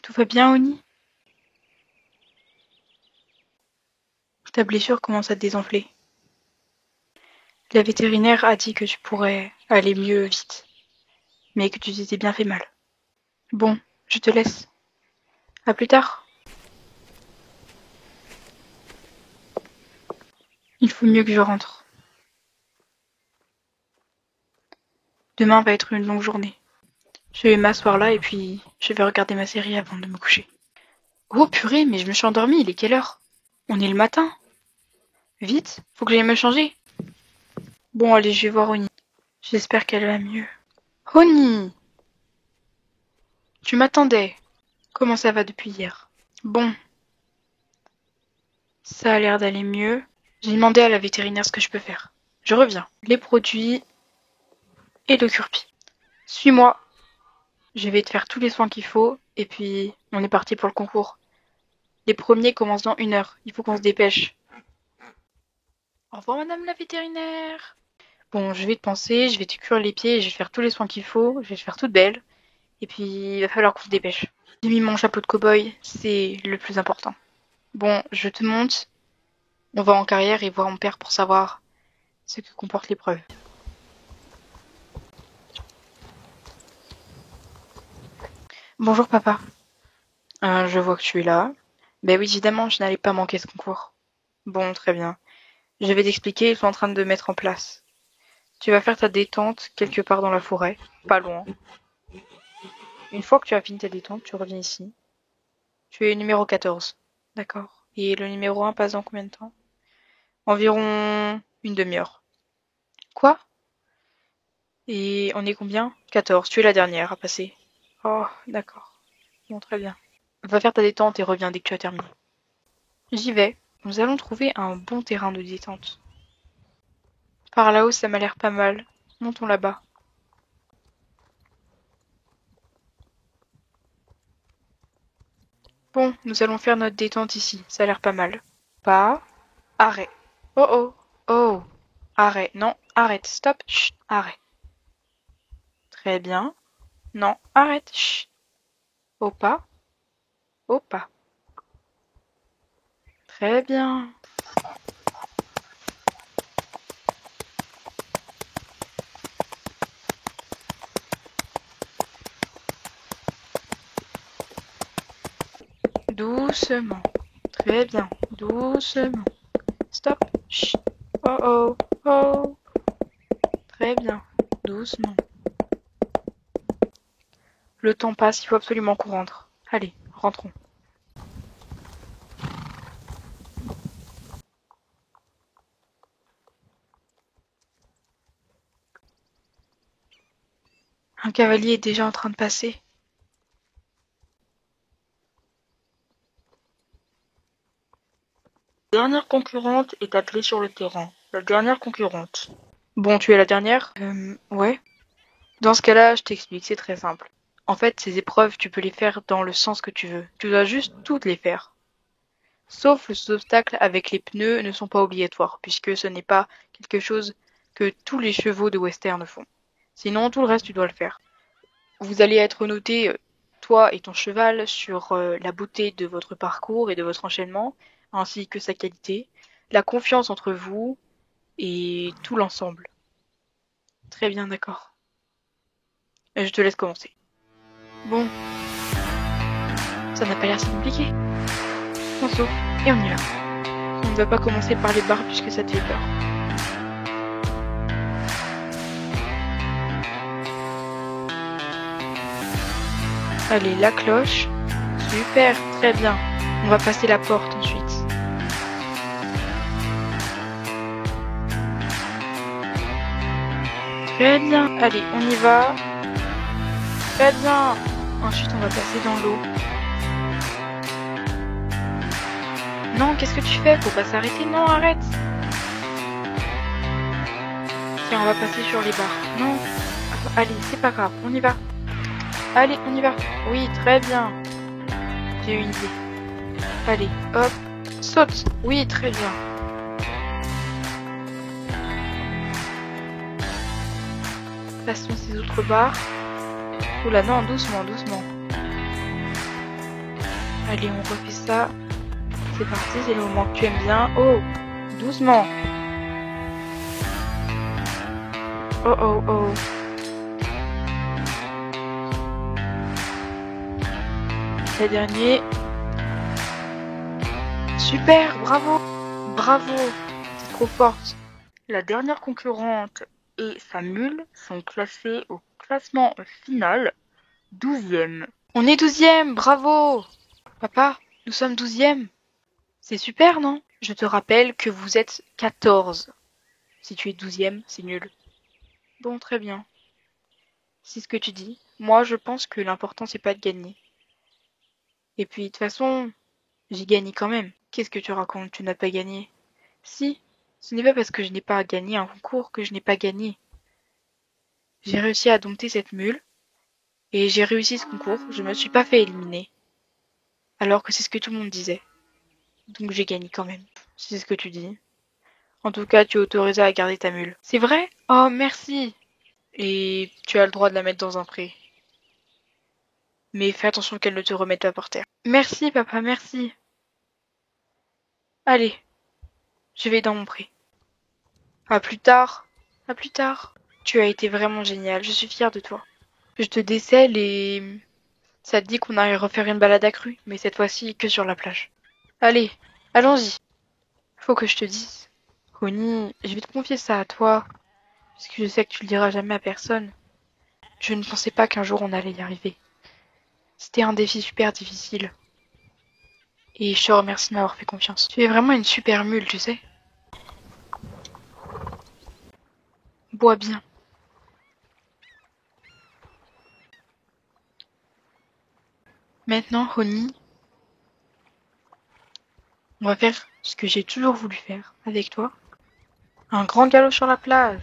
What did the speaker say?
Tout va bien, Oni? Ta blessure commence à te désenfler. La vétérinaire a dit que tu pourrais aller mieux vite, mais que tu t'étais bien fait mal. Bon, je te laisse. À plus tard. Il faut mieux que je rentre. Demain va être une longue journée. Je vais m'asseoir là et puis je vais regarder ma série avant de me coucher. Oh purée, mais je me suis endormie, il est quelle heure? On est le matin. Vite, faut que j'aille me changer. Bon, allez, je vais voir Oni. J'espère qu'elle va mieux. Oni! Tu m'attendais. Comment ça va depuis hier? Bon, ça a l'air d'aller mieux. J'ai demandé à la vétérinaire ce que je peux faire. Je reviens. Les produits et le curpi. Suis-moi. Je vais te faire tous les soins qu'il faut et puis on est parti pour le concours. Les premiers commencent dans 1 heure. Il faut qu'on se dépêche. Au revoir madame la vétérinaire. Bon, je vais te penser, je vais te cuire les pieds et je vais faire tous les soins qu'il faut. Je vais te faire toute belle. Et puis il va falloir qu'on se dépêche. J'ai mis mon chapeau de cow-boy, c'est le plus important. Bon, je te monte. On va en carrière et voir mon père pour savoir ce que comporte l'épreuve. Bonjour papa. Je vois que tu es là. Ben oui, évidemment, je n'allais pas manquer ce concours. Bon, très bien. Je vais t'expliquer, ils sont en train de mettre en place. Tu vas faire ta détente quelque part dans la forêt, pas loin. Une fois que tu as fini ta détente, tu reviens ici. Tu es numéro 14. D'accord. Et le numéro 1 passe dans combien de temps? Environ une demi-heure. Quoi? Et on est combien? 14. Tu es la dernière à passer. Oh, d'accord. Bon, très bien. Va faire ta détente et reviens dès que tu as terminé. J'y vais. Nous allons trouver un bon terrain de détente. Par là-haut, ça m'a l'air pas mal. Montons là-bas. Bon, nous allons faire notre détente ici. Ça a l'air pas mal. Pas. Arrêt. Oh oh. Oh. Arrêt. Non, arrête. Stop. Chut. Arrêt. Très bien. Non, arrête. Chut. Au pas. Au pas. Très bien. Doucement. Très bien. Doucement. Stop. Chut. Oh oh. Oh. Très bien. Doucement. Le temps passe, il faut absolument qu'on rentre. Allez, rentrons. Un cavalier est déjà en train de passer. La dernière concurrente est appelée sur le terrain. La dernière concurrente. Bon, tu es la dernière? Ouais. Dans ce cas-là, je t'explique, c'est très simple. En fait, ces épreuves, tu peux les faire dans le sens que tu veux. Tu dois juste toutes les faire. Sauf les obstacles avec les pneus ne sont pas obligatoires, puisque ce n'est pas quelque chose que tous les chevaux de western font. Sinon, tout le reste, tu dois le faire. Vous allez être noté, toi et ton cheval, sur la beauté de votre parcours et de votre enchaînement, ainsi que sa qualité, la confiance entre vous et tout l'ensemble. Très bien, d'accord. Je te laisse commencer. Bon, ça n'a pas l'air si compliqué. On saute et on y va. On ne va pas commencer par les barres puisque ça te fait peur. Allez, la cloche. Super, très bien. On va passer la porte ensuite. Très bien. Allez, on y va. Très bien. Ensuite, on va passer dans l'eau. Non, qu'est-ce que tu fais? Faut pas s'arrêter. Non, arrête. Tiens, on va passer sur les barres. Non. Allez, c'est pas grave. On y va. Allez, on y va. Oui, très bien. J'ai une idée. Allez, hop. Saute. Oui, très bien. Passons ces autres barres. Oula, non, doucement, doucement. Allez, on refait ça. C'est parti, c'est le moment que tu aimes bien. Oh, doucement. Oh, oh, oh. Le dernier. Super, bravo. Bravo, c'est trop forte. La dernière concurrente et sa mule sont classées au classement final 12e. On est 12e, bravo. Papa, nous sommes 12e. C'est super, non? Je te rappelle que vous êtes 14. Si tu es 12e, c'est nul. Bon, très bien. C'est ce que tu dis. Moi, je pense que l'important, c'est pas de gagner. Et puis, de toute façon, j'ai gagné quand même. Qu'est-ce que tu racontes? Tu n'as pas gagné? Si, ce n'est pas parce que je n'ai pas gagné un concours que je n'ai pas gagné. J'ai réussi à dompter cette mule, et j'ai réussi ce concours, je me suis pas fait éliminer. Alors que c'est ce que tout le monde disait. Donc j'ai gagné quand même. Si c'est ce que tu dis. En tout cas, tu es autorisé à garder ta mule. C'est vrai? Oh, merci! Et tu as le droit de la mettre dans un pré. Mais fais attention qu'elle ne te remette pas par terre. Merci, papa, merci. Allez, je vais dans mon pré. À plus tard. À plus tard. Tu as été vraiment génial, je suis fière de toi. Je te décèle et ça te dit qu'on aille refaire une balade accrue, mais cette fois-ci que sur la plage. Allez, allons-y. Faut que je te dise. Connie, je vais te confier ça à toi, parce que je sais que tu le diras jamais à personne. Je ne pensais pas qu'un jour on allait y arriver. C'était un défi super difficile. Et je te remercie de m'avoir fait confiance. Tu es vraiment une super mule, tu sais. Bois bien. Maintenant, Honey, on va faire ce que j'ai toujours voulu faire avec toi. Un grand galop sur la plage.